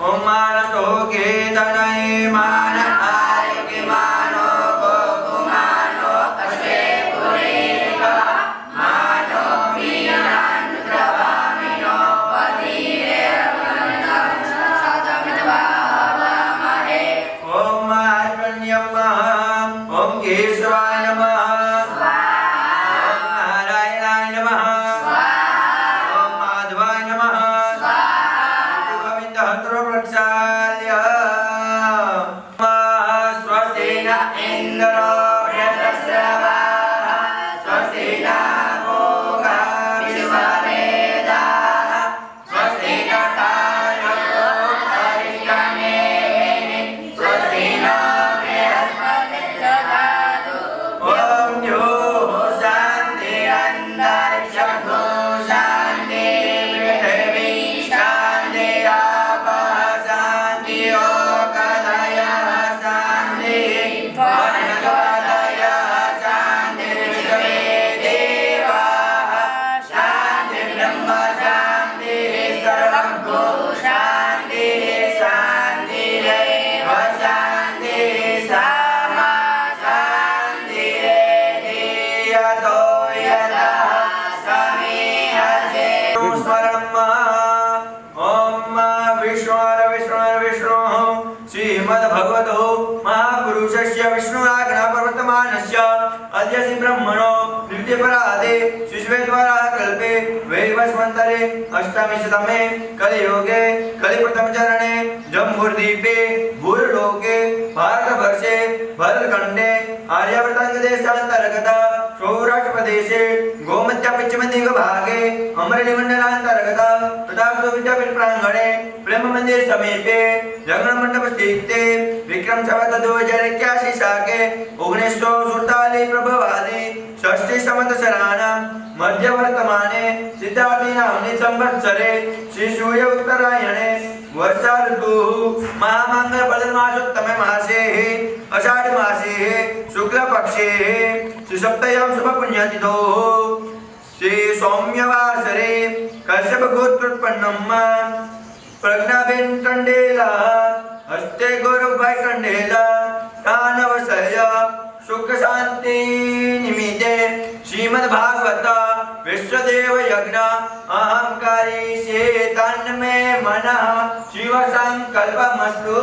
ओम मानतो के तनय मान आरोग्य मानो गोकुमानो अश्वे पुरीका मानो वीरान प्रभामिनो पतिरे साधमितवामहे ओम आत्मन्यम ओम केशवाय नमः ओम नारायणाय नमः ओम माधवाय नमः गोविंद प्रक्षाल्य स्वस्ति न इंद्रो बृहस्पतिः स्वस्ति न मोगा विश्ववेदाः स्वस्ति न तारको हरितमेः स्वस्ति न बृहस्पतिर्दधातु ॐ यो शान्तिरन्तरिक्षं शान्ति पृथिवी शान्ति शान्ति योगदयः शान्ति वनगदयः शान्ति विश्वे देवाः शान्ति ब्रह्म शान्ति सर्वभू शान्ति शान्तिरेव शान्ति सामा शान्तिरेति यतो यतः समीहते स्मरणम् ओम विष्णु श्रीमद्भगवतो महापुरुषस्य विष्णुराज्ञा प्रवर्तमानस्य अद्य श्री ब्रह्मणो द्वितीयपराधे शिशुद्वारा कल्पे वैवस्वन्तरे अष्टमीशतमे कलियुगे कलिप्रथमचरणे जम्बूद्वीपे भूर्लोके भारतवर्षे भरतखण्डे आर्यावर्तदेशान्तर्गत सौराष्ट्रप्रदेशे गोमत्यपश्चिमदिग्भागे अमरेलीमण्डलान्तर्गत तथा विद्यापीठ प्राङ्गणे ब्रह्ममन्दिर समीपे जगन्मण्डपस्थिते विक्रम संवत 2081 शाके 1947 प्रभवादि षष्ठी संवत्सराणां मध्यवर्तमाने सिद्धार्थी नाम्नि संवत्सरे श्रीसूर्य उत्तरायणे वर्षा ऋतुः महामङ्गलफलमासोत्तमे मासे आषाढ मासे शुक्लपक्षे श्रीसप्तम्यां शुभपुण्यतिथौ श्री सौम्यवासरे कश्यपगोत्रोत्पन्नं प्रज्ञाबेन कंडेला हस्ते गौरवभाई कंडेला दानवसय सुख शांति निमित्ते श्रीमद्भागवत विश्वदेव यज्ञ अहंकारी से तन्मे मनः शिव संकल्पमस्तु।